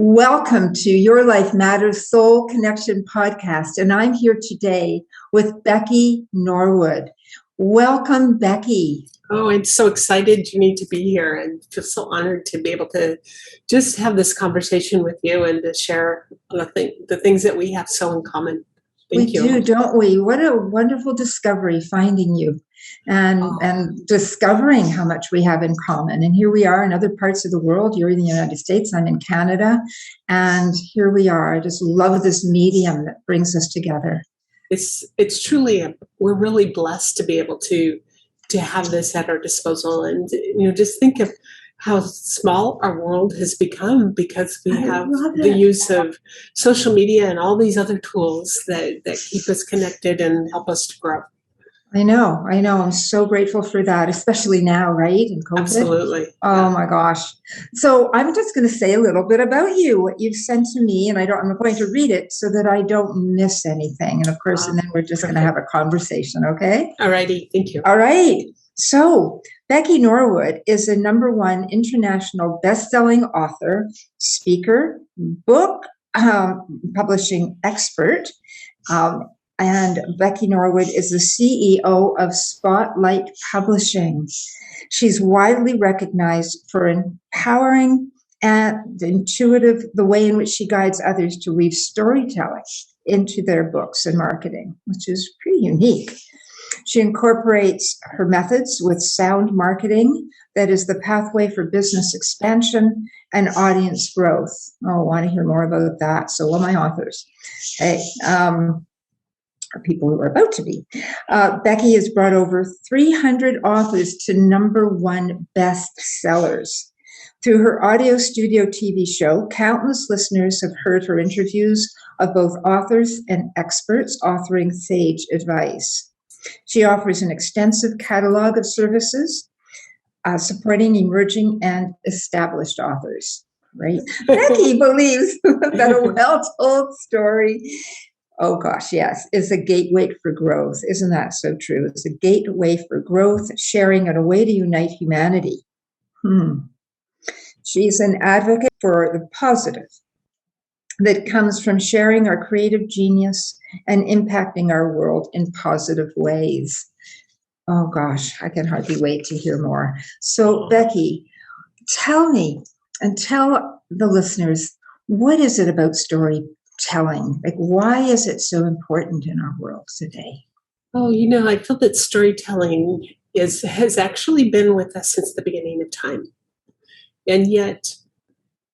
Welcome to Your Life Matters Soul Connection podcast. And I'm here today with Becky Norwood. Welcome, Becky. Oh, I'm so excited, Junie, to be here and just so honored to be able to just have this conversation with you and to share the things that we have so in common. Thank you. We do, don't we? What a wonderful discovery finding you and discovering how much we have in common. And here we are in other parts of the world. You're in the United States, I'm in Canada. And here we are. I just love this medium that brings us together. It's truly, we're really blessed to be able to have this at our disposal. And, just think of how small our world has become because we have the use of social media and all these other tools that keep us connected and help us to grow. I know. I'm so grateful for that, especially now, right? In COVID. Absolutely. Oh my gosh. So I'm just going to say a little bit about you, what you've sent to me, and I'm going to read it so that I don't miss anything. And of course, and then we're just going to have a conversation. Okay. All righty. Thank you. All right. So Becky Norwood is a #1 international best-selling author, speaker, book publishing expert. And Becky Norwood is the CEO of Spotlight Publishing. She's widely recognized for empowering and the way in which she guides others to weave storytelling into their books and marketing, which is pretty unique. She incorporates her methods with sound marketing that is the pathway for business expansion and audience growth. Oh, I want to hear more about that. So will my authors. Hey, or people who are about to be. Becky has brought over 300 authors to #1 bestsellers. Through her audio studio TV show, countless listeners have heard her interviews of both authors and experts offering sage advice. She offers an extensive catalog of services supporting emerging and established authors, right? Becky believes that a well-told story, oh gosh, yes, is a gateway for growth. Isn't that so true? It's a gateway for growth, sharing, and a way to unite humanity. She's an advocate for the positive that comes from sharing our creative genius and impacting our world in positive ways. Oh gosh, I can hardly wait to hear more. So Becky, tell me and tell the listeners, what is it about storytelling? Like, why is it so important in our world today? Oh, I feel that storytelling has actually been with us since the beginning of time. And yet,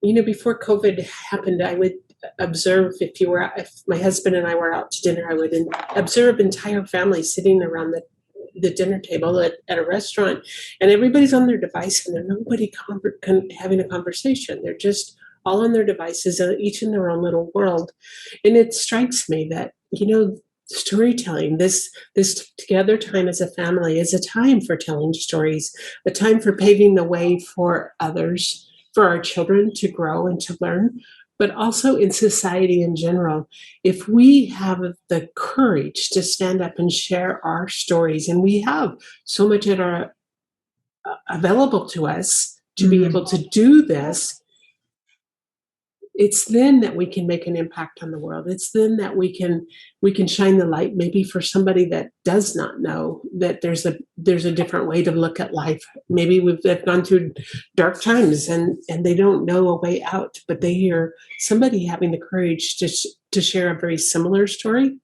before COVID happened, I would observe if my husband and I were out to dinner, I would observe entire families sitting around the dinner table at a restaurant, and everybody's on their device, and there's nobody having a conversation. They're just all on their devices, each in their own little world. And it strikes me that, storytelling, this together time as a family is a time for telling stories, a time for paving the way for others, for our children to grow and to learn, but also in society in general. If we have the courage to stand up and share our stories, and we have so much available to us to be able to do this, it's then that we can make an impact on the world. It's then that we can shine the light maybe for somebody that does not know that there's a different way to look at life. Maybe they've gone through dark times and they don't know a way out, but they hear somebody having the courage to share a very similar story.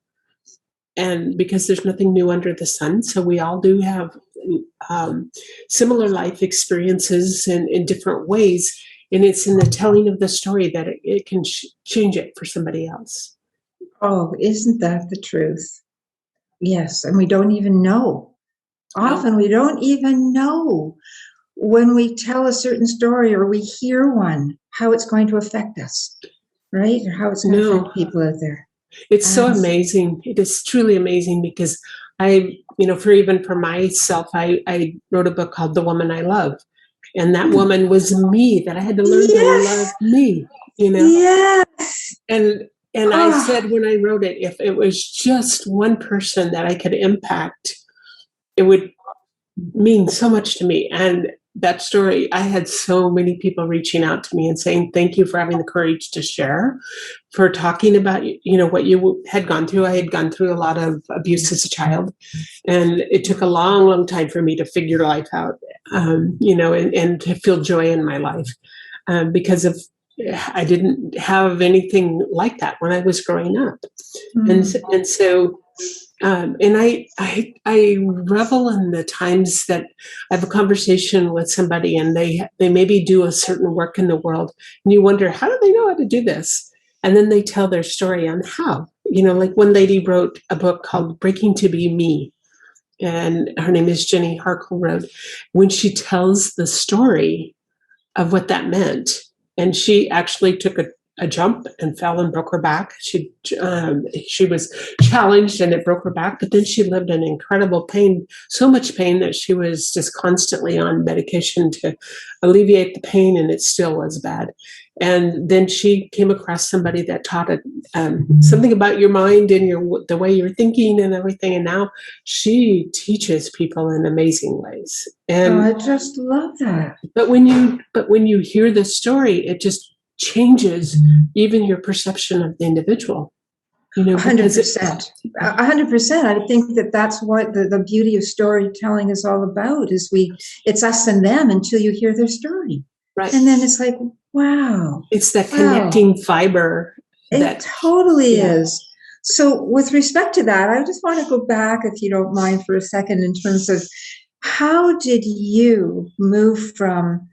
And because there's nothing new under the sun, so we all do have similar life experiences in different ways. And it's in the telling of the story that it can change it for somebody else. Oh, isn't that the truth? Yes, and we don't even know. Often we don't even know when we tell a certain story or we hear one, how it's going to affect us, right? Or how it's going to affect people out there. It's so amazing. It is truly amazing because for myself, I wrote a book called The Woman I Love. And that woman was me, that I had to learn to love me, Yes. And I said when I wrote it, if it was just one person that I could impact, it would mean so much to me. And that story, I had so many people reaching out to me and saying, thank you for having the courage to share, for talking about, what you had gone through. I had gone through a lot of abuse as a child, and it took a long, long time for me to figure life out, and to feel joy in my life, because of I didn't have anything like that when I was growing up. And so and I revel in the times that I have a conversation with somebody and they maybe do a certain work in the world, and you wonder, how do they know how to do this? And then they tell their story on how. Like one lady wrote a book called Breaking to Be Me, and her name is Jenny Harkle. When she tells the story of what that meant, and she actually took a jump and fell and broke her back. She was challenged and it broke her back, but then she lived in incredible pain, so much pain that she was just constantly on medication to alleviate the pain, and it still was bad. And then she came across somebody that taught it something about your mind and the way you're thinking and everything. And now she teaches people in amazing ways. And I just love that. But when you hear the story, it just changes even your perception of the individual. 100%. 100%. I think that's what the beauty of storytelling is all about. It's us and them until you hear their story, right? And then it's like, wow, it's that connecting fiber. It totally is. So, with respect to that, I just want to go back, if you don't mind, for a second, in terms of how did you move from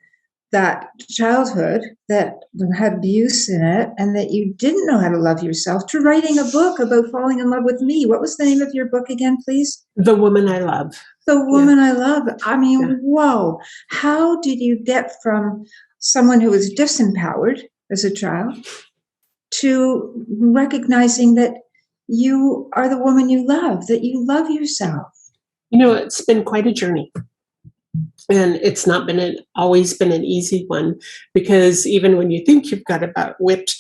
that childhood that had abuse in it and that you didn't know how to love yourself to writing a book about falling in love with me? What was the name of your book again, please? The Woman I Love. The Woman I Love. I mean, whoa. How did you get from someone who was disempowered as a child to recognizing that you are the woman you love, that you love yourself? It's been quite a journey. And it's not always been an easy one, because even when you think you've got about whipped,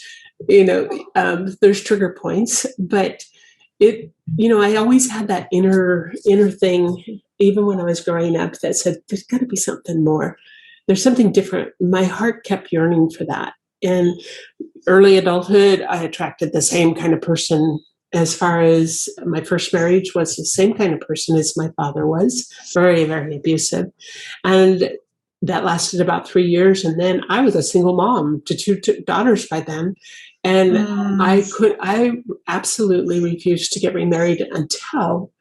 there's trigger points. But I always had that inner thing, even when I was growing up, that said, there's got to be something more. There's something different. My heart kept yearning for that. And early adulthood, I attracted the same kind of person. As far as my first marriage was the same kind of person as my father was, very, very abusive. And that lasted about 3 years. And then I was a single mom to two daughters by then. And I absolutely refused to get remarried until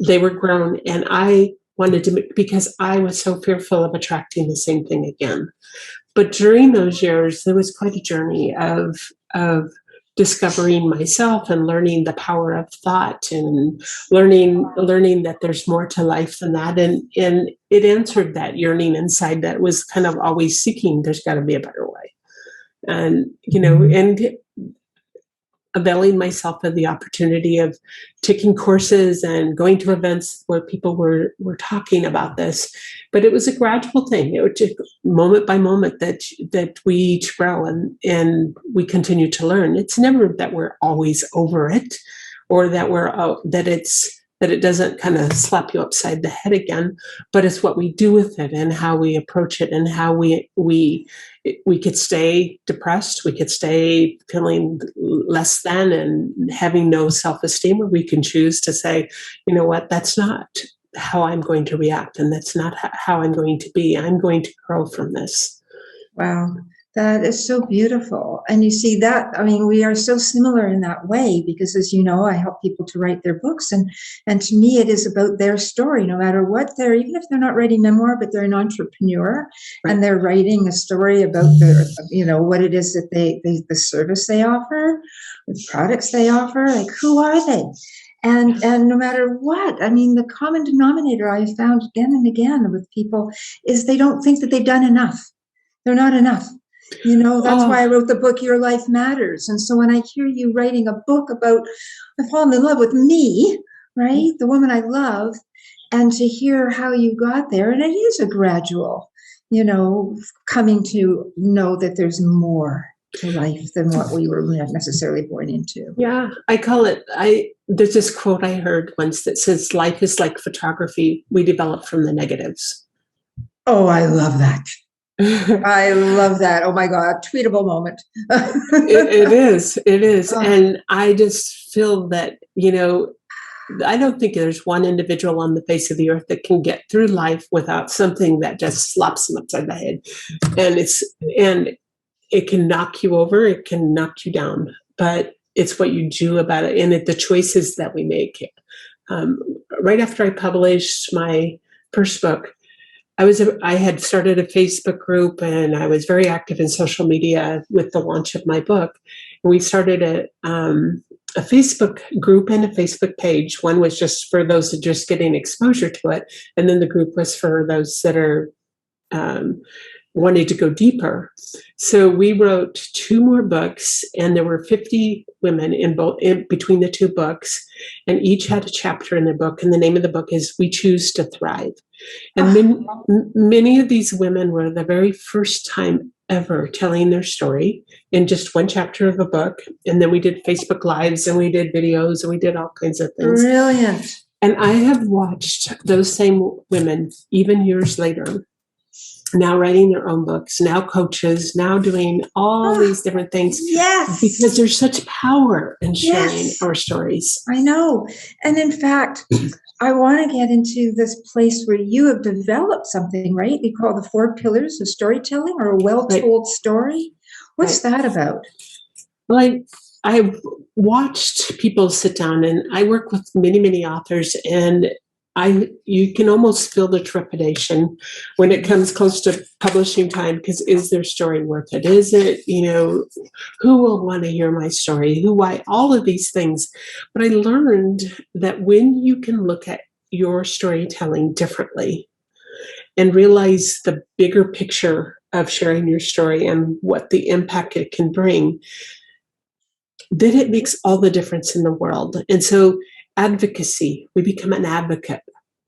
they were grown. And I wanted to, because I was so fearful of attracting the same thing again. But during those years, there was quite a journey of discovering myself and learning the power of thought and learning that there's more to life than that. And it answered that yearning inside that was kind of always seeking, there's got to be a better way. And, and availing myself of the opportunity of taking courses and going to events where people were talking about this. But it was a gradual thing. It would take moment by moment that we each grow and we continue to learn. It's never that we're always over it, or that that it doesn't kind of slap you upside the head again, but it's what we do with it and how we approach it and how we could stay depressed, we could stay feeling less than and having no self-esteem, or we can choose to say, you know what, that's not how I'm going to react, and that's not how I'm going to be. I'm going to grow from this. Wow. That is so beautiful. And you see that, I mean, we are so similar in that way, because as you know, I help people to write their books. And to me, it is about their story, no matter what even if they're not writing memoir, but they're an entrepreneur, right, and they're writing a story about what it is that the service they offer, the products they offer, like who are they? And no matter what, I mean, the common denominator I have found again and again with people is they don't think that they've done enough. They're not enough. That's why I wrote the book, Your Life Matters. And so when I hear you writing a book about, I've fallen in love with me, right? The woman I love, and to hear how you got there. And it is a gradual, coming to know that there's more to life than what we were necessarily born into. Yeah, I call it, there's this quote I heard once that says, life is like photography. We develop from the negatives. Oh, I love that. it, I love that. Oh my God, tweetable moment. it is. It is. Oh, And I just feel that, I don't think there's one individual on the face of the earth that can get through life without something that just slaps them upside the head. And it can knock you over, it can knock you down, but it's what you do about it and the choices that we make. Um, right after I published my first book, I had started a Facebook group and I was very active in social media with the launch of my book. And we started a Facebook group and a Facebook page. One was just for those that are just getting exposure to it, and then the group was for those that are wanted to go deeper. So we wrote 2 more books, and there were 50 women in between the 2 books, and each had a chapter in their book. And the name of the book is "We Choose to Thrive." And many of these women were the very first time ever telling their story in just one chapter of a book. And then we did Facebook Lives and we did videos and we did all kinds of things. brilliant. And I have watched those same women, even years later, now writing their own books, now coaches, now doing all these different things. Yes. Because there's such power in sharing Yes. our stories. I know. And in fact, I want to get into this place where you have developed something, right? We call the 4 pillars of storytelling, or a well-told story. What's that about? Well, I've watched people sit down, and I work with many, many authors, and you can almost feel the trepidation when it comes close to publishing time, because is their story worth it? Is it, who will want to hear my story? Why? All of these things. But I learned that when you can look at your storytelling differently and realize the bigger picture of sharing your story and what the impact it can bring, then it makes all the difference in the world. And so advocacy, we become an advocate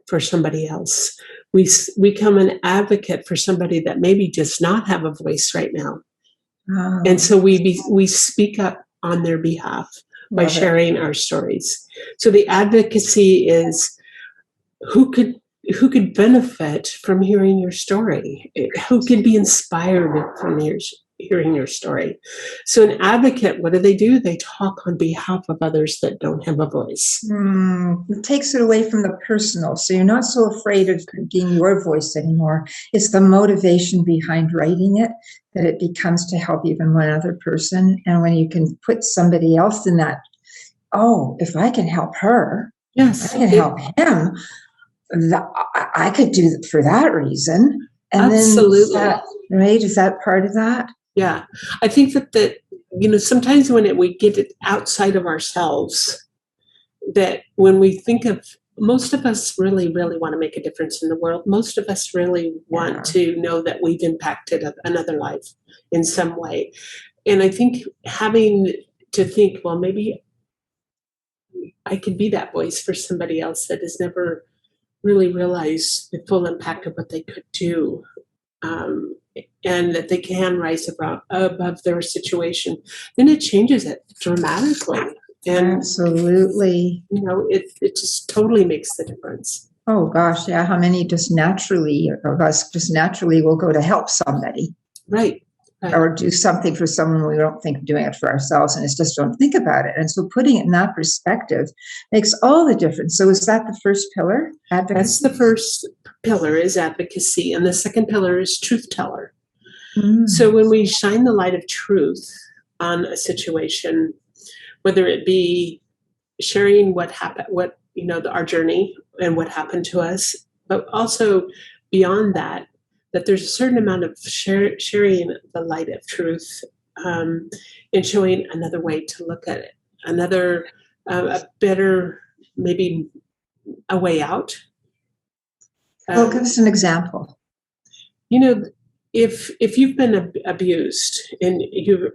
for somebody else. We become an advocate for somebody that maybe does not have a voice right now. And so we speak up on their behalf by sharing our stories. So the advocacy is who could benefit from hearing your story, who could be inspired from hearing your story. So an advocate, what do? They talk on behalf of others that don't have a voice. It takes it away from the personal. So you're not so afraid of being your voice anymore. It's the motivation behind writing it, that it becomes to help even one other person. And when you can put somebody else in that, if I can help her, yes, I can help him, I could do it for that reason. And absolutely. Right? Is that part of that? Yeah. I think that sometimes when we get it outside of ourselves, that when we think of, most of us really, really want to make a difference in the world. Most of us really want to know that we've impacted another life in some way. And I think having to think, well, maybe I could be that voice for somebody else that has never really realized the full impact of what they could do, and that they can rise above their situation, then it changes it dramatically. And absolutely, it just totally makes the difference. Oh gosh, yeah. How many of us naturally will go to help somebody, right? Or do something for someone we don't think of doing it for ourselves, and it's just don't think about it. And so putting it in that perspective makes all the difference. So is that the first pillar? Advocacy? That's the first pillar, is advocacy, and the second pillar is truth teller. So when we shine the light of truth on a situation, whether it be sharing what happened, our journey and what happened to us, but also beyond that there's a certain amount of sharing the light of truth, and showing another way to look at it, another, a better, maybe a way out. Well, give us an example. If you've been abused, and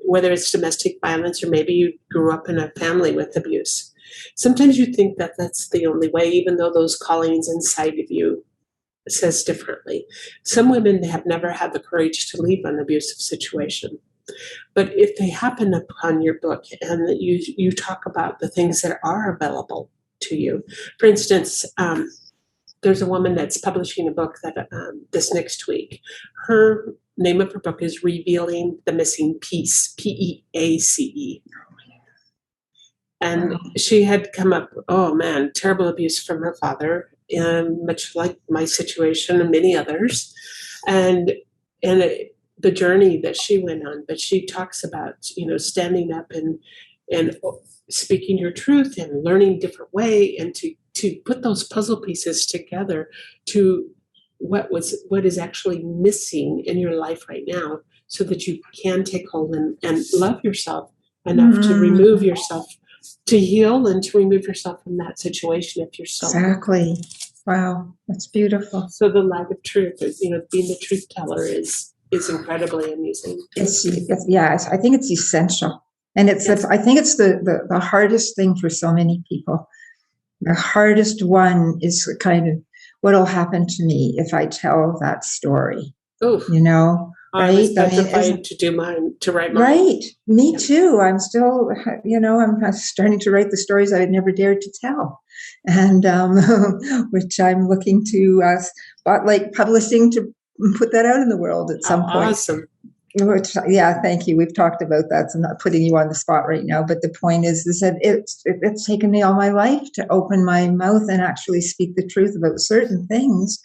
whether it's domestic violence or maybe you grew up in a family with abuse, sometimes you think that that's the only way, even though those callings inside of you says differently. Some women have never had the courage to leave an abusive situation. But if they happen upon your book and that you talk about the things that are available to you, for instance, there's a woman that's publishing a book that this next week. Her name of her book is Revealing the Missing Piece, Peace. And she had come up, oh man, terrible abuse from her father, much like my situation and many others. And the journey that she went on, but she talks about, standing up and speaking your truth and learning a different way, and to put those puzzle pieces together to what is actually missing in your life right now, so that you can take hold and love yourself enough to remove yourself, to heal and to remove yourself from that situation if you're so. Exactly. Wow, that's beautiful. So the light of truth is, being the truth teller is incredibly amusing. It's I think it's essential. And I think it's the hardest thing for so many people. The hardest one is kind of what'll happen to me if I tell that story. Oh, right? I was petrified to write mine. Right. Me too. I'm still, I'm starting to write the stories I had never dared to tell. And which I'm looking to Spotlight Publishing to put that out in the world at some point. Awesome. Yeah, thank you. We've talked about that. So I'm not putting you on the spot right now, but the point is that it's taken me all my life to open my mouth and actually speak the truth about certain things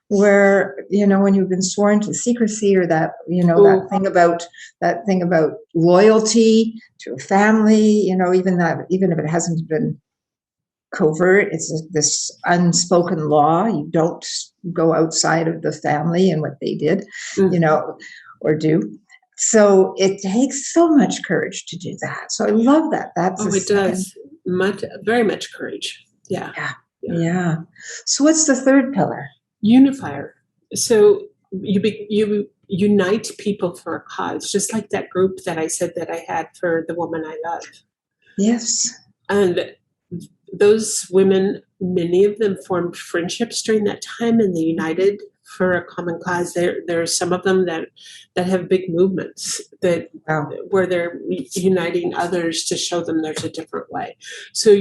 where, when you've been sworn to secrecy, or that, that thing about loyalty to a family, even if it hasn't been covert, it's this unspoken law. You don't go outside of the family and what they did, or do. So it takes so much courage to do that. So I love that. It does. Very much courage. Yeah. So what's the third pillar? Unifier. So you unite people for a cause, just like that group that I said that I had for the woman I love. Yes. And those women, many of them formed friendships during that time, and they united for a common cause. There are some of them that have big movements where they're uniting others to show them there's a different way. So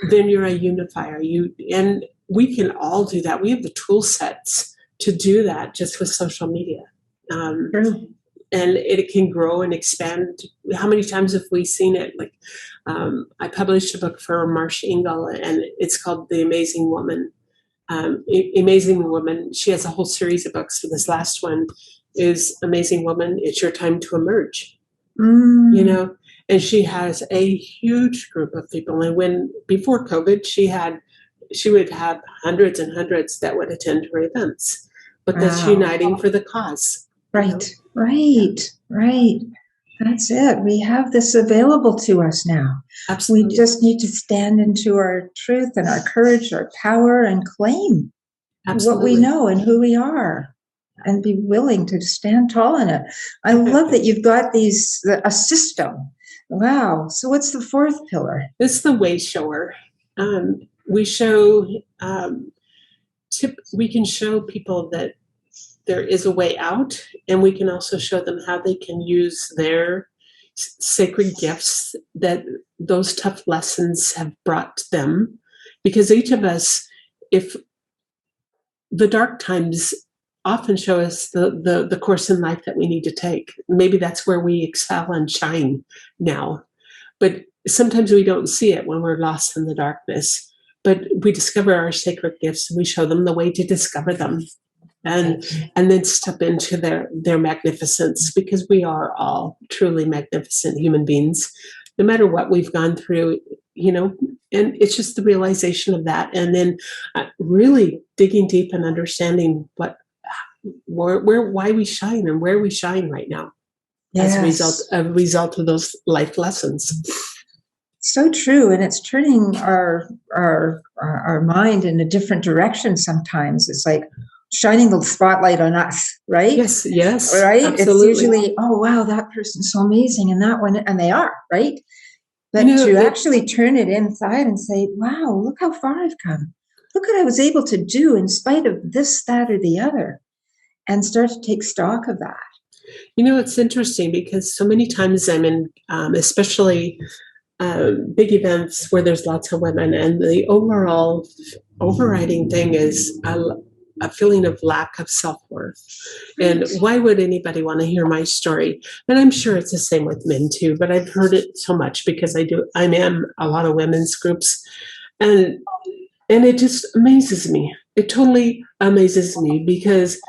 then you're a unifier. And we can all do that. We have the tool sets to do that just with social media. True. And it can grow and expand. How many times have we seen it? Like, I published a book for Marsh Engel, and it's called The Amazing Woman. Amazing Woman. She has a whole series of books. For this last one is Amazing Woman, It's Your Time to Emerge. And she has a huge group of people. And before COVID, she would have hundreds and hundreds that would attend her events. But that's uniting for the cause. Right. That's it. We have this available to us now. Absolutely. We just need to stand into our truth and our courage, our power, and claim what we know and who we are, and be willing to stand tall in it. I love that you've got a system. Wow. So what's the fourth pillar? It's the way shower. We show, we can show people that there is a way out, and we can also show them how they can use their sacred gifts that those tough lessons have brought them. Because each of us, if the dark times often show us the course in life that we need to take, maybe that's where we excel and shine now. But sometimes we don't see it when we're lost in the darkness. But we discover our sacred gifts, and we show them the way to discover them. And then step into their magnificence, because we are all truly magnificent human beings, no matter what we've gone through, and it's just the realization of that. And then really digging deep and understanding why we shine and where we shine right now as a result of those life lessons. So true. And it's turning our mind in a different direction sometimes. It's like shining the spotlight on us, right? Yes, right. Absolutely. It's usually, oh wow, that person's so amazing, and that one, and they are, right? But to actually turn it inside and say, wow, look how far I've come. Look what I was able to do in spite of this, that, or the other, and start to take stock of that. It's interesting because so many times I'm in, especially big events where there's lots of women, and the overall overriding thing is a feeling of lack of self-worth. And why would anybody want to hear my story? And I'm sure it's the same with men too, but I've heard it so much because I'm in a lot of women's groups, and it just amazes me. It totally amazes me because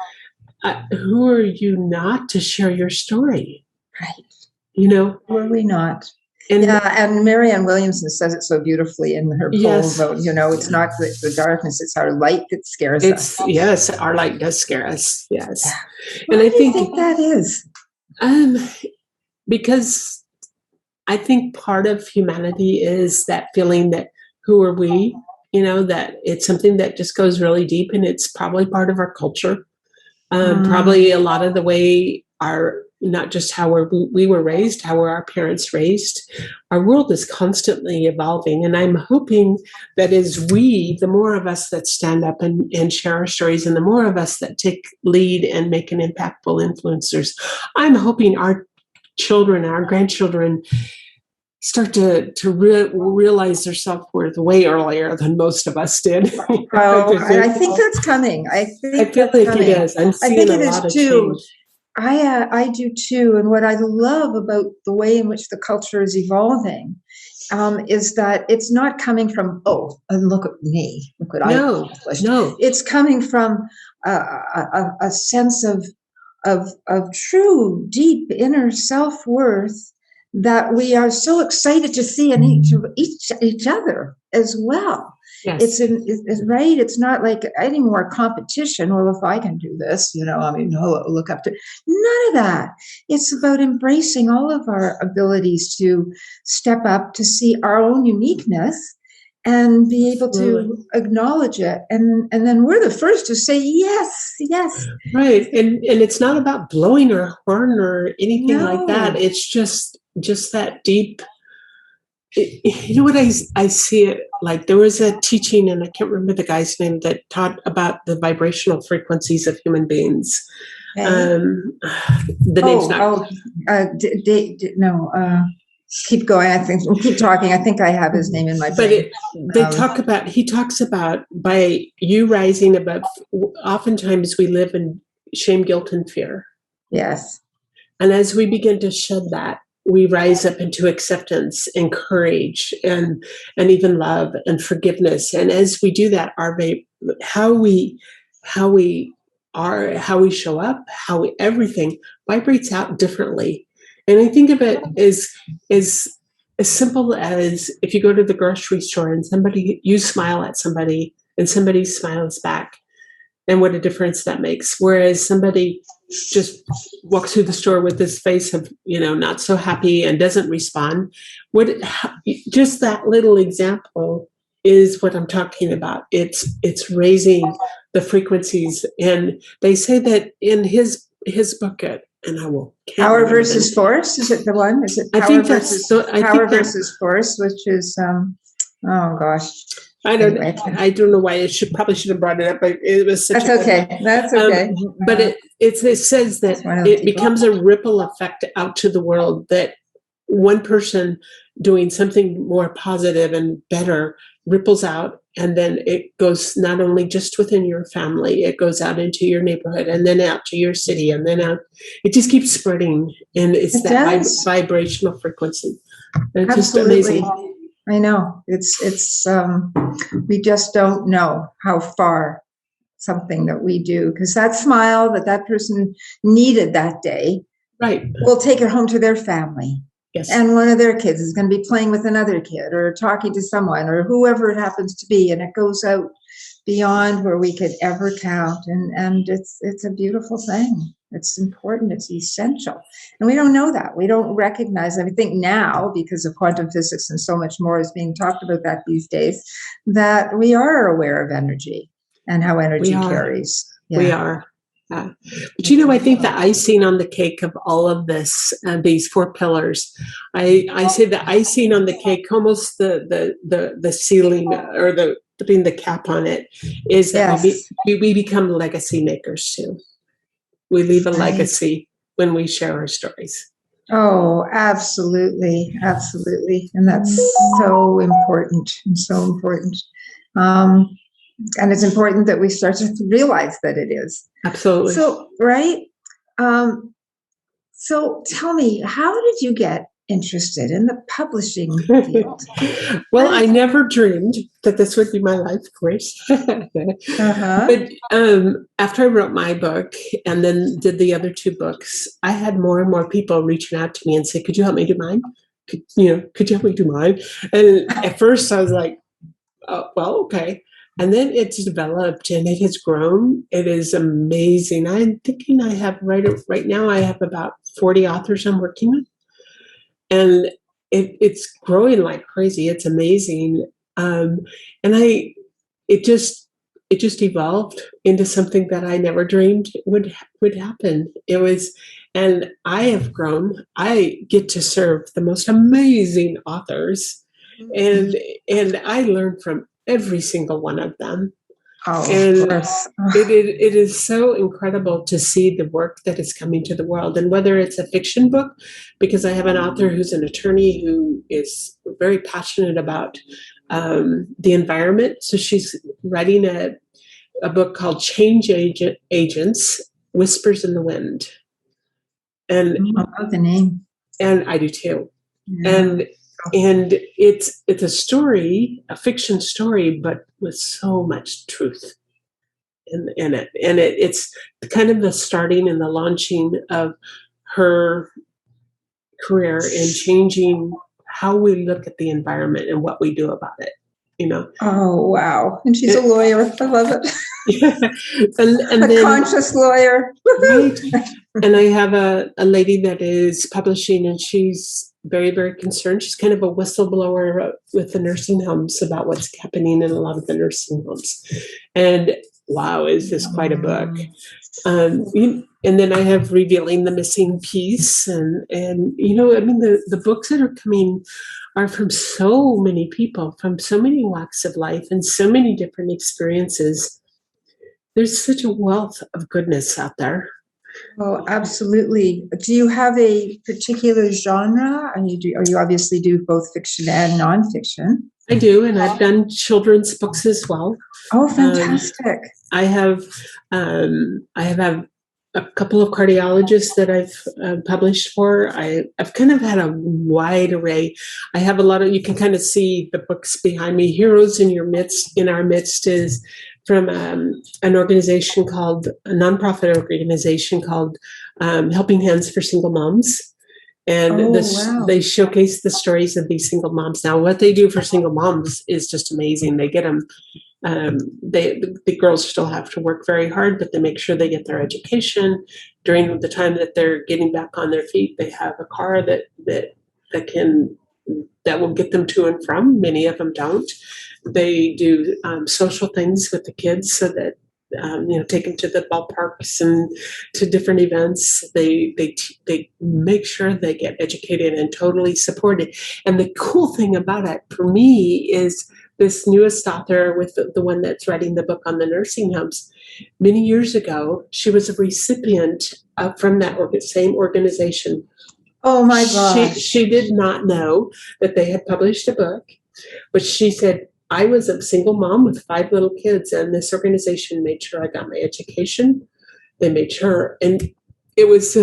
who are you not to share your story? Right. You know? Were we not? And yeah, and Marianne Williamson says it so beautifully in her poem yes, about, it's not the darkness, it's our light that scares us. Yes, our light does scare us. Yes. Yeah. And Why do you think that is? Because I think part of humanity is that feeling that who are we? That it's something that just goes really deep, and it's probably part of our culture. Probably a lot of the way not just how we were raised, how were our parents raised. Our world is constantly evolving, and I'm hoping that the more of us that stand up and share our stories, and the more of us that take lead and make an impactful influencers, I'm hoping our children, our grandchildren, start to realize their self-worth way earlier than most of us did. I think that's coming. I feel like it is. I'm seeing a lot of change. I do too. And what I love about the way in which the culture is evolving is that it's not coming from, and look at me, look what I accomplished. No, it's coming from a sense of true, deep inner self-worth that we are so excited to see in each other as well. Yes. It's right. It's not like any more competition. Well, if I can do this, look up to none of that. It's about embracing all of our abilities to step up, to see our own uniqueness and be able to acknowledge it. And then we're the first to say, yes. Right. And it's not about blowing our horn or anything like that. It's just that deep. You know what I see it like? There was a teaching, and I can't remember the guy's name, that taught about the vibrational frequencies of human beings. Okay. The name's not. Keep going. I think keep talking. I think I have his name in my brain. But he talks about by you rising above. Oftentimes we live in shame, guilt, and fear. Yes. And as we begin to shed that, we rise up into acceptance and courage and even love and forgiveness. And as we do that, how we show up, everything vibrates out differently. And I think of it as simple as if you go to the grocery store and you smile at somebody and somebody smiles back, and what a difference that makes. Whereas somebody just walks through the store with this face of, not so happy and doesn't respond. Just that little example is what I'm talking about. It's raising the frequencies. And they say that in his book, and I will. Power versus Force, is it the one? Is it Power versus Force, which is, oh gosh. I don't know why probably should have brought it up. It was such That's okay. That's okay. But it says that it becomes a ripple effect out to the world, that one person doing something more positive and better ripples out, and then it goes not only just within your family, it goes out into your neighborhood, and then out to your city, and then out. It just keeps spreading, and it's that vibrational frequency. And it's just amazing. I know it's we just don't know how far something that we do, because that smile that person needed that day, right, will take it home to their family. Yes. And one of their kids is going to be playing with another kid or talking to someone or whoever it happens to be, and it goes out beyond where we could ever count. And it's a beautiful thing. It's important. It's essential. And we don't know that. We don't recognize. I think now, because of quantum physics and so much more is being talked about that these days, that we are aware of energy and how energy carries. Yeah. We are. But I think the icing on the cake of all of this, these 4 pillars, I say the icing on the cake, almost the ceiling or putting the cap on it, is that we become legacy makers too. We leave a legacy when we share our stories. Oh, absolutely. Absolutely. And that's so important and so important. And it's important that we start to realize that it is. Absolutely. So, right? So tell me, how did you get interested in the publishing field? Well, I never dreamed that this would be my life course. Uh-huh. But after I wrote my book and then did the other two books, I had more and more people reaching out to me and say, "Could you help me do mine? Could you help me do mine?" And at first, I was like, "Oh, well, okay." And then it's developed and it has grown. It is amazing. I'm thinking I have right now. I have about 40 authors I'm working with, and it's growing like crazy. It's amazing, and it just evolved into something that I never dreamed would happen. It was, and I have grown. I get to serve the most amazing authors, and I learn from every single one of them. Oh, And of course. it is so incredible to see the work that is coming to the world. And whether it's a fiction book, because I have an author who's an attorney who is very passionate about the environment. So she's writing a book called Agents, Whispers in the Wind. And I love the name. And I do too. Yeah. And it's a story, a fiction story, but with so much truth in it. And it's kind of the starting and the launching of her career in changing how we look at the environment and what we do about it. Oh, wow. And she's a lawyer. I love it. and a then, conscious lawyer. Right. And I have a lady that is publishing, and she's very, very concerned. She's kind of a whistleblower with the nursing homes about what's happening in a lot of the nursing homes. And wow, is this quite a book? And then I have Revealing the Missing Piece, and the books that are coming are from so many people, from so many walks of life, and so many different experiences. There's such a wealth of goodness out there. Oh, absolutely. Do you have a particular genre? You obviously do both fiction and nonfiction. I do, and I've done children's books as well. Oh, fantastic! I have a couple of cardiologists that I've published for. I've kind of had a wide array. I have a lot of. You can kind of see the books behind me. Heroes in Our Midst is from an organization called a nonprofit organization called Helping Hands for Single Moms. And they showcase the stories of these single moms. Now, what they do for single moms is just amazing. They get them. The girls still have to work very hard, but they make sure they get their education during the time that they're getting back on their feet. They have a car that will get them to and from. Many of them don't. They do social things with the kids so that take them to the ballparks and to different events. They make sure they get educated and totally supported. And the cool thing about it for me is this newest author with the one that's writing the book on the nursing homes. Many years ago, she was a recipient from that same organization. Oh my gosh. She did not know that they had published a book, but she said, I was a single mom with 5 little kids, and this organization made sure I got my education. They made sure, and it was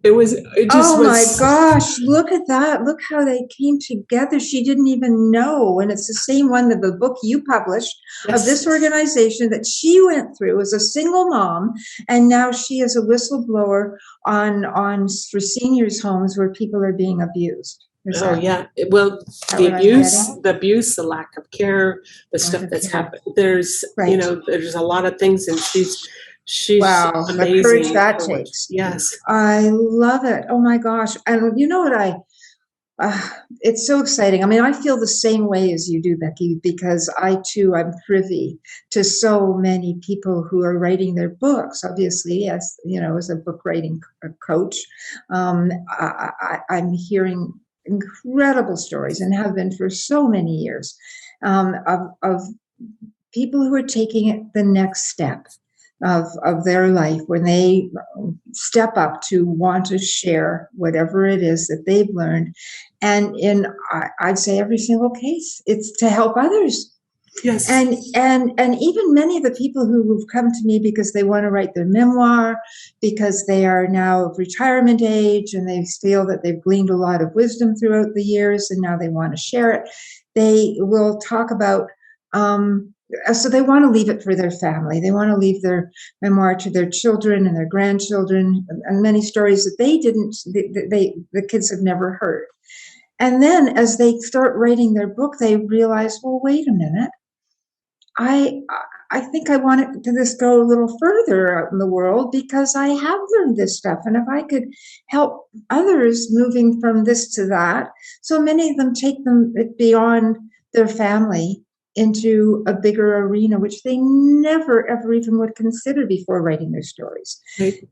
oh my gosh, look at that. Look how they came together. She didn't even know. And it's the same one that the book you published of this organization that she went through as a single mom. And now she is a whistleblower for seniors' homes where people are being abused. Yeah. Well, the abuse, the lack of care, the stuff that's happened. There's, there's a lot of things, and she's wow, amazing. The courage that takes. Yes. I love it. Oh my gosh. And you know what it's so exciting. I mean, I feel the same way as you do, Becky, because I too am privy to so many people who are writing their books. Obviously, as a book writing coach, I'm hearing incredible stories, and have been for so many years, of people who are taking it the next step of their life, when they step up to want to share whatever it is that they've learned. And I'd say every single case, it's to help others. Yes. And even many of the people who've come to me because they want to write their memoir, because they are now of retirement age and they feel that they've gleaned a lot of wisdom throughout the years and now they want to share it, they will talk about, so they want to leave it for their family. They want to leave their memoir to their children and their grandchildren, and many stories that the kids have never heard. And then as they start writing their book, they realize, well, wait a minute. I think I want to this go a little further out in the world because I have learned this stuff. And if I could help others moving from this to that, so many of them take them beyond their family into a bigger arena, which they never, ever even would consider before writing their stories. Right.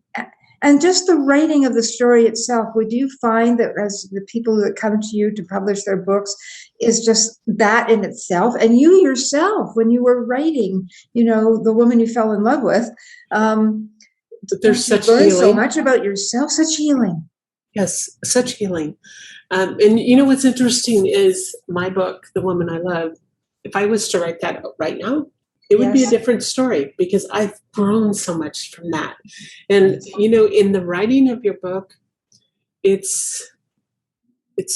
And just the writing of the story itself, would you find that as the people that come to you to publish their books is just that in itself? And you yourself, when you were writing, the woman you fell in love with, there's such learned healing. so much about yourself, such healing. Yes, such healing. And what's interesting is my book, The Woman I Love, if I was to write that right now, it would be a different story because I've grown so much from that. And, in the writing of your book, it's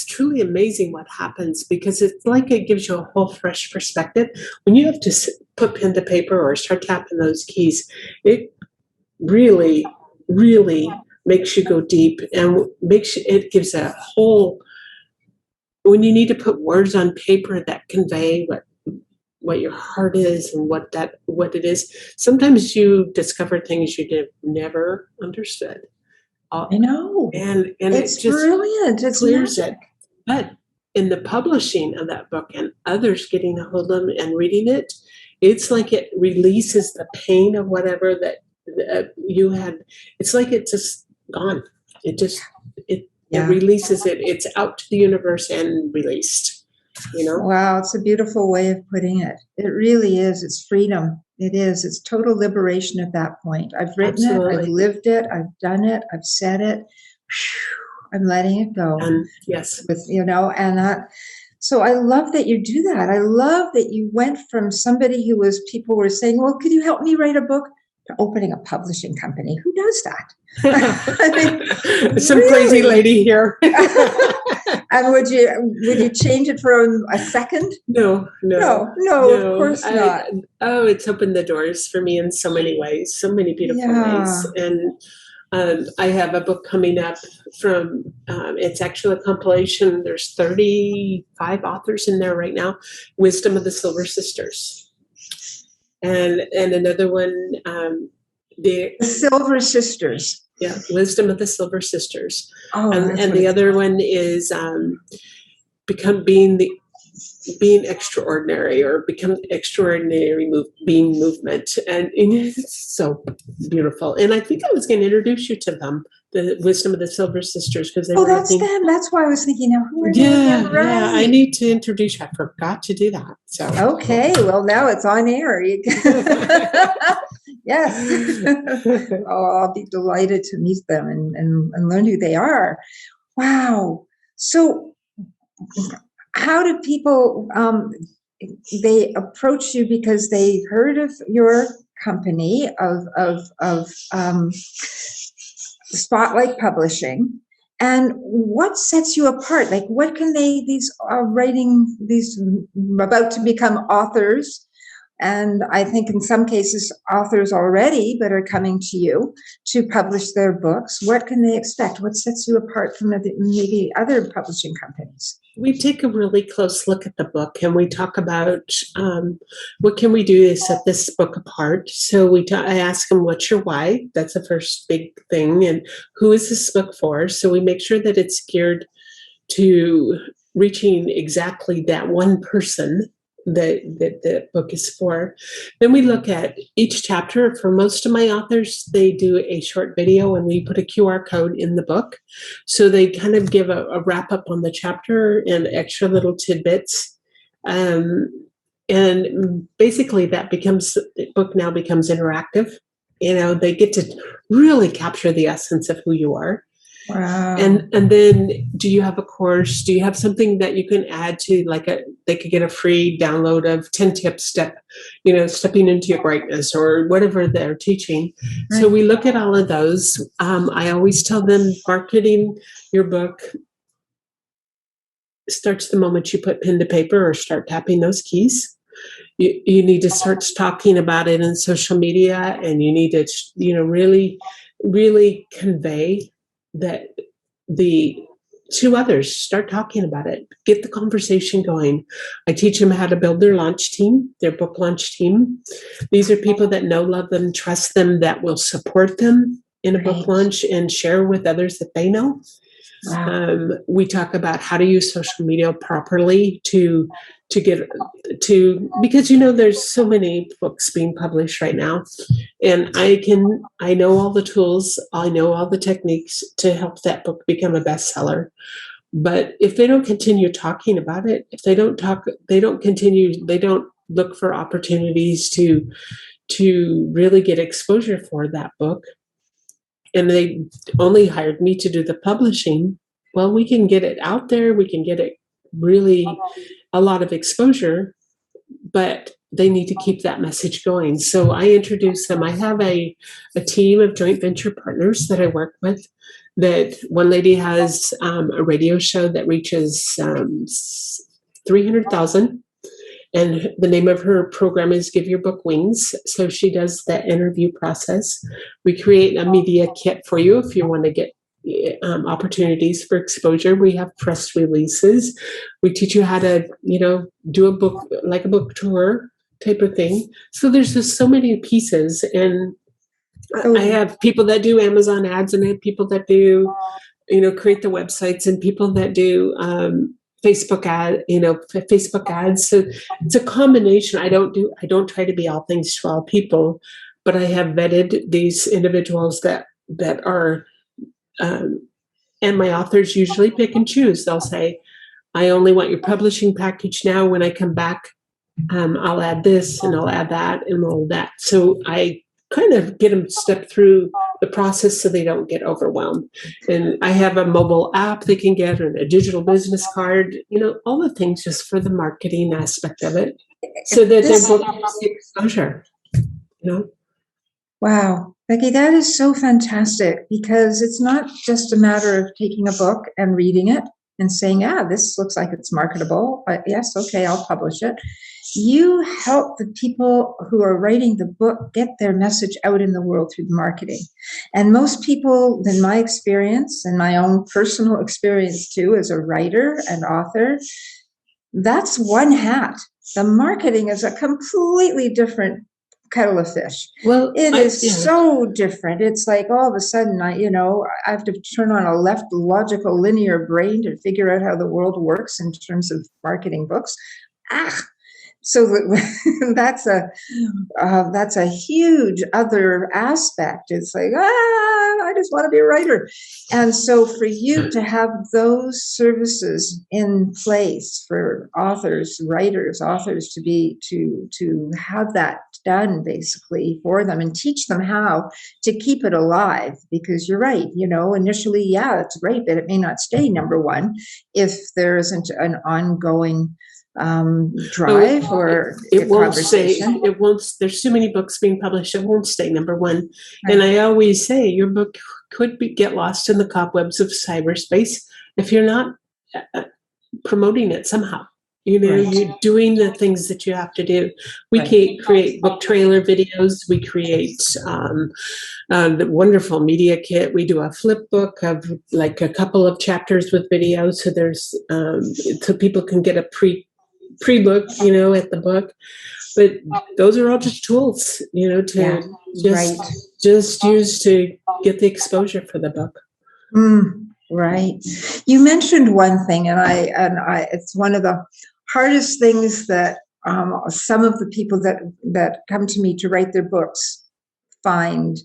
truly amazing what happens because it's like it gives you a whole fresh perspective. When you have to put pen to paper or start tapping those keys, it really, really makes you go deep and it gives a whole, when you need to put words on paper that convey what your heart is and what it is. Sometimes you discover things you never understood. I know. And it's it just brilliant. It's clears magic. it. But in the publishing of that book and others getting a hold of them and reading it, it's like it releases the pain of whatever that you had. It's like it's just gone. It releases it. It's out to the universe and released. Wow, it's a beautiful way of putting it. It really is. It's freedom. It is. It's total liberation at that point. I've written it. I've lived it. I've done it. I've said it. I'm letting it go. Yes. And that. So I love that you do that. I love that you went from somebody people were saying, well, could you help me write a book, to opening a publishing company. Who does that? Some crazy lady here. And would you change it for a second? No, of course not. It's opened the doors for me in so many ways, so many beautiful ways. And I have a book coming up from, it's actually a compilation. There's 35 authors in there right now. Wisdom of the Silver Sisters. And another one, the Silver Sisters. Yeah, Wisdom of the Silver Sisters. Oh, and the other one is being extraordinary, or become extraordinary being movement. And it's so beautiful. And I think I was going to introduce you to them, the Wisdom of the Silver Sisters, because they were that's them. That's why I was thinking, now who are they? Yeah, I need to introduce you. I forgot to do that. So okay, well now it's on air. Yes. I'll be delighted to meet them and learn who they are. Wow. So how do people, they approach you because they heard of your company of Spotlight Publishing, and what sets you apart? Like, what can these about to become authors, and I think in some cases authors already but are coming to you to publish their books. What can they expect? What sets you apart from maybe other publishing companies? We take a really close look at the book and we talk about what can we do to set this book apart. So I ask them, what's your why? That's the first big thing. And who is this book for? So we make sure that it's geared to reaching exactly that one person that the book is for. Then we look at each chapter. For most of my authors, they do a short video and we put a QR code in the book. So they kind of give a wrap up on the chapter and extra little tidbits. And basically the book now becomes interactive. They get to really capture the essence of who you are. Wow. And then, do you have a course? Do you have something that you can add to, like they could get a free download of 10 tips, stepping into your brightness, or whatever they're teaching. Right. So we look at all of those. I always tell them marketing your book starts the moment you put pen to paper or start tapping those keys. You need to start talking about it in social media, and you need to, really, really convey that to others. Start talking about it. Get the conversation going. I teach them how to build their launch team, their book launch team. These are people that know, love them, trust them, that will support them in a book launch and share with others that they know. Wow. We talk about how to use social media properly to get to, because there's so many books being published right now, and I know all the tools, I know all the techniques to help that book become a bestseller. But if they don't continue talking about it, if they don't look for opportunities to really get exposure for that book, and they only hired me to do the publishing, well, we can get it out there, we can get it really a lot of exposure, but they need to keep that message going. So I introduce them. I have a team of joint venture partners that I work with. That one lady has a radio show that reaches 300,000. And the name of her program is Give Your Book Wings. So she does that interview process. We create a media kit for you if you want to get opportunities for exposure. We have press releases. We teach you how to, do a book, like a book tour type of thing. So there's just so many pieces. And I have people that do Amazon ads, and I have people that do, create the websites, and people that do Facebook ads. So it's a combination. I don't try to be all things to all people, but I have vetted these individuals that are, and my authors usually pick and choose. They'll say, I only want your publishing package now. When I come back, I'll add this and I'll add that and all that. So I kind of get them step through the process so they don't get overwhelmed. And I have a mobile app they can get, and a digital business card, all the things just for the marketing aspect of it, so that their book gets the exposure. Wow, Becky, that is so fantastic, because it's not just a matter of taking a book and reading it and saying, this looks like it's marketable. Yes, okay, I'll publish it. You help the people who are writing the book get their message out in the world through the marketing. And most people, in my experience, and my own personal experience too, as a writer and author, that's one hat. The marketing is a completely different kettle of fish. Well, it is so different. It's like all of a sudden I have to turn on a left logical linear brain to figure out how the world works in terms of marketing books. So that's a huge other aspect. It's like, I just want to be a writer. And so for you to have those services in place for authors to have that done basically for them, and teach them how to keep it alive, because you're right, initially, it's great, but it may not stay number one if there isn't an ongoing drive or it won't stay. It won't. There's too many books being published. It won't stay number one. Right. And I always say your book could get lost in the cobwebs of cyberspace if you're not promoting it somehow. Right. You're doing the things that you have to do. We create book trailer videos. We create the wonderful media kit. We do a flip book of like a couple of chapters with videos. So there's so people can get a pre-book, at the book. But those are all just tools, to just use to get the exposure for the book. Right. You mentioned one thing, and I it's one of the hardest things that some of the people that come to me to write their books find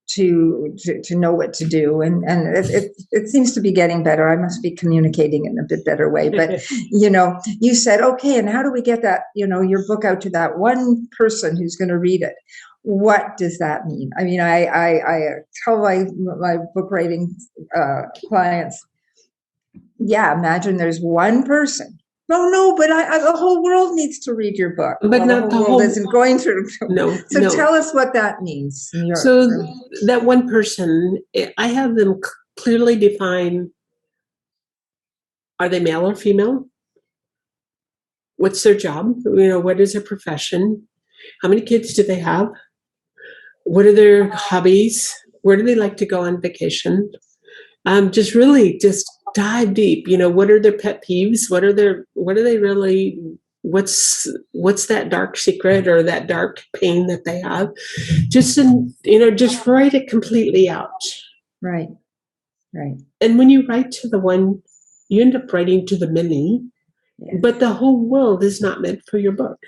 to know what to do, and it seems to be getting better. I must be communicating in a bit better way, but you said, okay, and how do we get that your book out to that one person who's going to read it? What does that mean? I mean, I tell my book writing clients, imagine there's one person. No, but the whole world needs to read your book. But not the whole world isn't going to. No. So tell us what that means. So that one person, I have them clearly define, are they male or female? What's their job? What is their profession? How many kids do they have? What are their hobbies? Where do they like to go on vacation? Just dive deep. What are their pet peeves? What are they really, what's that dark secret or that dark pain that they have? Just write it completely out. Right. And when you write to the one, you end up writing to the many, but the whole world is not meant for your book.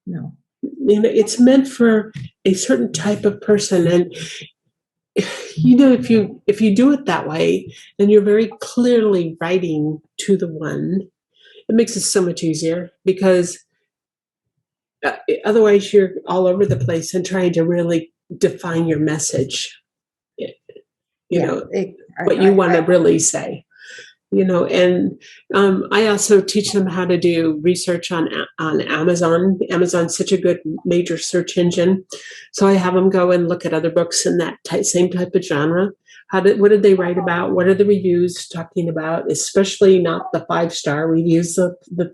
No. It's meant for a certain type of person. And if you do it that way, then you're very clearly writing to the one. It makes it so much easier, because otherwise you're all over the place and trying to really define your message. What you want to really say. And I also teach them how to do research on Amazon. Amazon's such a good major search engine. So I have them go and look at other books in that same type of genre. What did they write about? What are the reviews talking about? Especially not the 5-star reviews, the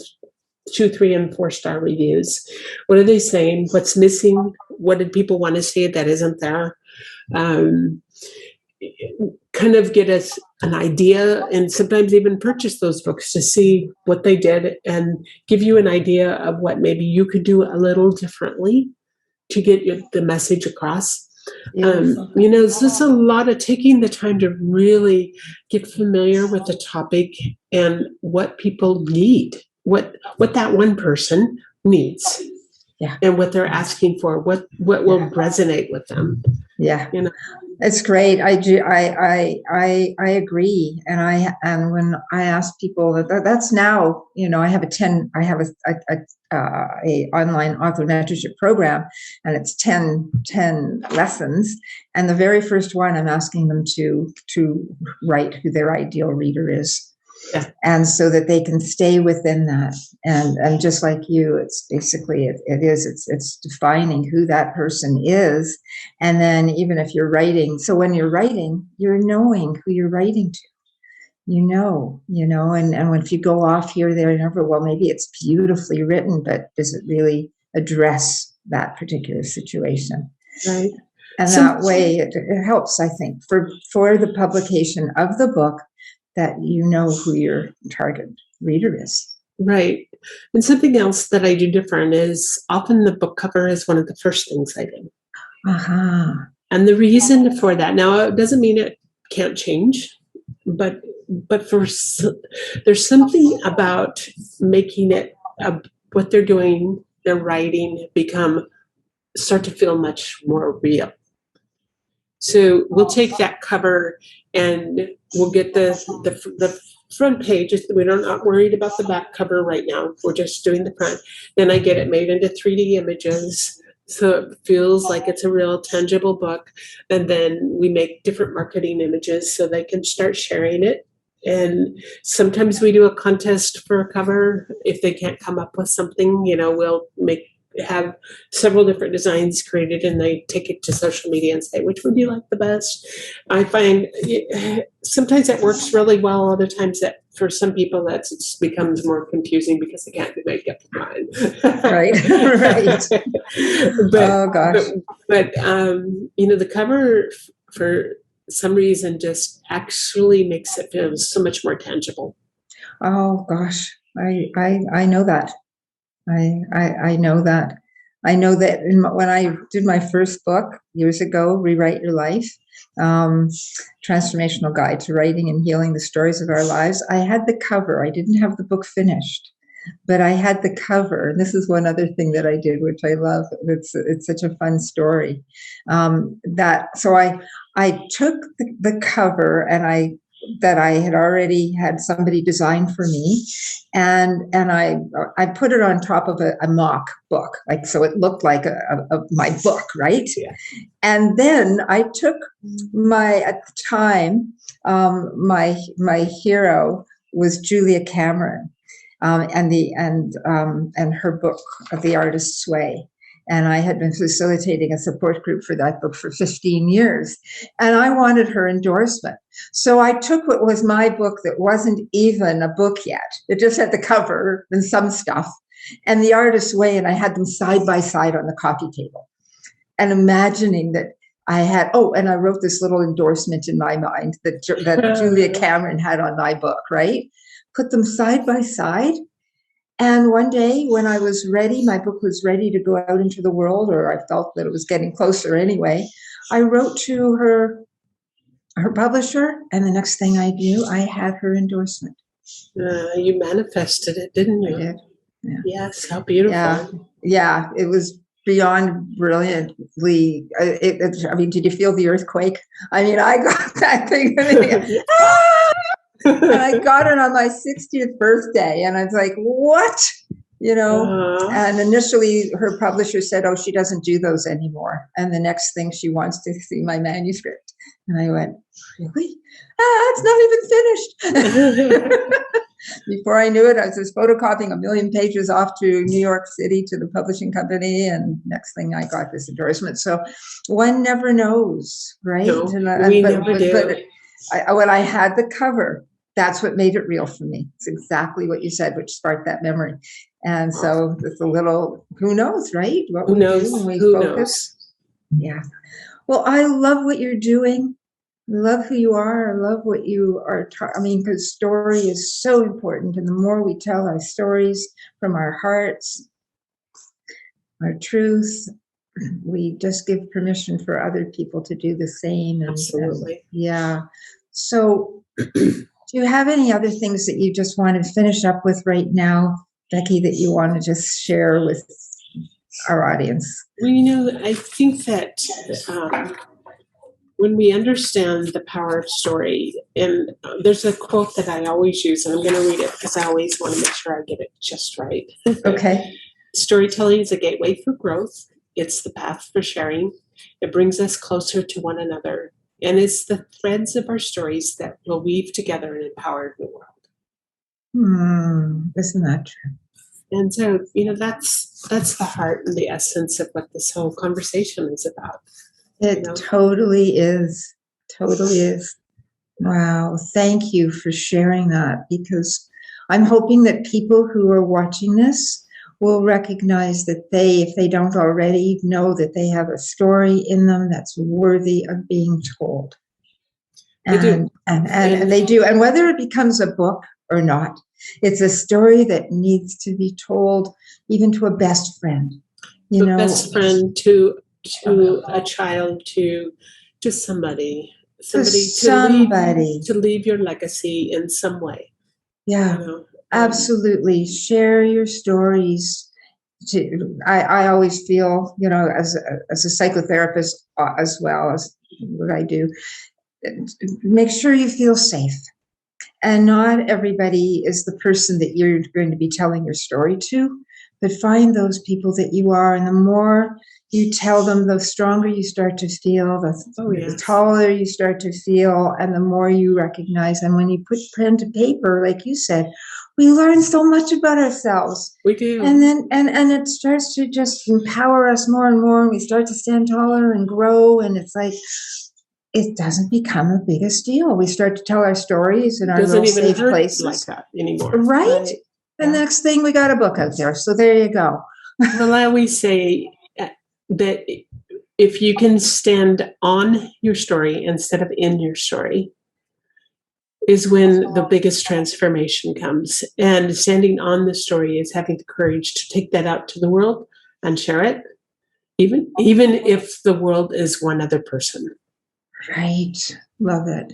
2, 3, and 4-star reviews. What are they saying? What's missing? What did people want to see that isn't there? Kind of get us an idea, and sometimes even purchase those books to see what they did and give you an idea of what maybe you could do a little differently to get the message across. It's just a lot of taking the time to really get familiar with the topic and what people need, what that one person needs. Yeah. And what they're asking for, what will resonate with them. Yeah. It's great. I do. I agree. And when I ask people that's now, I have a online author mentorship program, and it's 10 lessons. And the very first one, I'm asking them to write who their ideal reader is. Yeah. And so that they can stay within that. And just like you, it's basically, it's defining who that person is. And then even if you're writing, so when you're writing, you're knowing who you're writing to, and when if you go off here, there, and over, well, maybe it's beautifully written, but does it really address that particular situation? Right. And that way it helps, I think, for the publication of the book, that who your target reader is. Right. And something else that I do different is often the book cover is one of the first things I do. Uh-huh. And the reason for that, now it doesn't mean it can't change, but there's something about making it what they're doing, their writing start to feel much more real. So we'll take that cover and we'll get the front page. We're not worried about the back cover right now. We're just doing the front. Then I get it made into 3D images, so it feels like it's a real tangible book. And then we make different marketing images so they can start sharing it. And sometimes we do a contest for a cover. If they can't come up with something, we'll have several different designs created, and they take it to social media and say, which would you like the best? I find sometimes that works really well. Other times that for some people that becomes more confusing because they can't do makeup fine. Right. Oh gosh. But the cover for some reason just actually makes it feel so much more tangible. Oh gosh. I know that. I know that. I know that when I did my first book years ago, Rewrite Your Life, Transformational Guide to Writing and Healing the Stories of Our Lives, I had the cover. I didn't have the book finished. but I had the cover. And this is one other thing that I did, which I love. It's such a fun story. I took the cover that I had already had somebody design for me, and I put it on top of a mock book, like, so it looked like my book, right? Yeah. And then I took at the time, my hero was Julia Cameron, and her book, The Artist's Way. And I had been facilitating a support group for that book for 15 years. And I wanted her endorsement. So I took what was my book that wasn't even a book yet. It just had the cover and some stuff, and The Artist's Way, and I had them side by side on the coffee table. And imagining that I had, and I wrote this little endorsement in my mind that Julia Cameron had on my book, right? Put them side by side. And one day when I was ready, my book was ready to go out into the world, or I felt that it was getting closer anyway, I wrote to her publisher, and the next thing I knew, I had her endorsement. You manifested it, didn't you? I did. Yeah. Yes, how beautiful. Yeah, it was beyond brilliantly. I mean, did you feel the earthquake? I mean, I got that thing. And I got it on my 60th birthday, and I was like, what? And initially her publisher said, she doesn't do those anymore. And the next thing, she wants to see my manuscript. And I went, really? It's not even finished. Before I knew it, I was just photocopying 1 million pages off to New York City to the publishing company. And next thing, I got this endorsement. So one never knows, right? No, we never do. But when I had the cover, that's what made it real for me. It's exactly what you said, which sparked that memory. And so it's a little, who knows, right? What who knows? When we who focus. knows? Yeah. Well, I love what you're doing. I love who you are. I love what you are. Because story is so important. And the more we tell our stories from our hearts, our truth, we just give permission for other people to do the same. Absolutely. Yeah. So do you have any other things that you just want to finish up with right now, Becky, that you want to just share with our audience? Well, I think that when we understand the power of story, and there's a quote that I always use, and I'm going to read it because I always want to make sure I get it just right. Okay. Storytelling is a gateway for growth. It's the path for sharing. It brings us closer to one another. And it's the threads of our stories that will weave together and empower the world. Isn't that true? And so, that's the heart and the essence of what this whole conversation is about. It totally is. Totally is. Wow. Thank you for sharing that, because I'm hoping that people who are watching this will recognize that if they don't already, know that they have a story in them that's worthy of being told. And they do. And whether it becomes a book or not, it's a story that needs to be told, even to a best friend. Best friend, to a child, to somebody to leave your legacy in some way. Yeah. Absolutely. Share your stories. I always feel, as a psychotherapist, as well as what I do, make sure you feel safe. And not everybody is the person that you're going to be telling your story to, but find those people that you are. And the more you tell them, the stronger you start to feel, the taller you start to feel, and the more you recognize. And when you put pen to paper, like you said, we learn so much about ourselves. We do. And then and it starts to just empower us more and more, and we start to stand taller and grow, and it's like it doesn't become the biggest deal. We start to tell our stories in our little safe places like that anymore. Right? The next thing, we got a book out there. So there you go. Well, I always say that if you can stand on your story instead of in your story, is when the biggest transformation comes. And standing on the story is having the courage to take that out to the world and share it, even if the world is one other person. Right. Love it.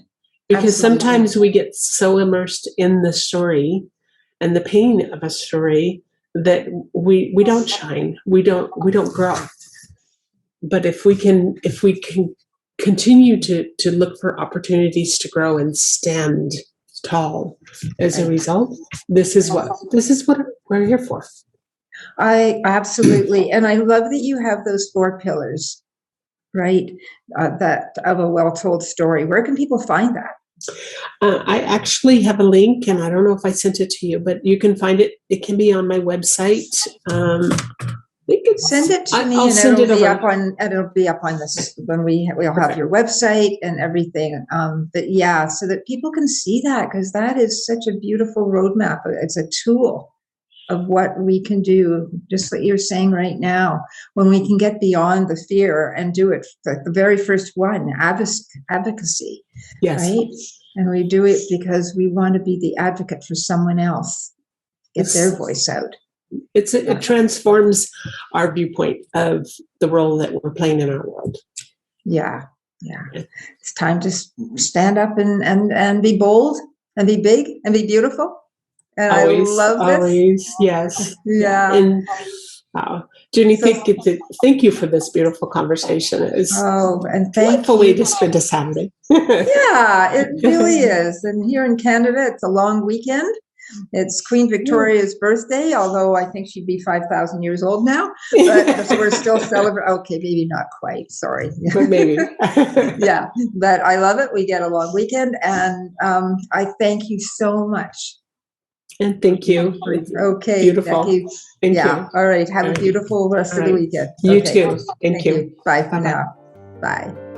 Because Absolutely. Sometimes we get so immersed in the story and the pain of a story, that we don't shine, we don't grow. But if we can continue to look for opportunities to grow and stand tall as a result, this is what we're here for. I absolutely, and I love that you have those 4 pillars, right? That of a well-told story. Where can people find that? I actually have a link, and I don't know if I sent it to you, but you can find it. It can be on my website. Send it to me, I'll and send it'll it be over. up on. It'll be up on this when we'll have your website and everything. But yeah, so that people can see that, because that is such a beautiful roadmap. It's a tool of what we can do, just what you're saying right now, when we can get beyond the fear and do it. The very first one, advocacy, Yes. right? And we do it because we want to be the advocate for someone else, get their voice out. It transforms our viewpoint of the role that we're playing in our world. Yeah. It's time to stand up and be bold and be big and be beautiful. And Always, I love this. Always, yes. Yeah. And Junie, thank you for this beautiful conversation. It's and thank delightful you. way to spend a Saturday. Yeah, it really is. And here in Canada, it's a long weekend. It's Queen Victoria's birthday, although I think she'd be 5,000 years old now. But so we're still celebrating. Okay, maybe not quite. Sorry. But maybe. Yeah, but I love it. We get a long weekend. And I thank you so much. And thank you. Okay, Beautiful. Becky. Thank you. All right. Have a beautiful rest of the weekend. You Okay. too. Thank you. Bye for Bye-bye. now. Bye.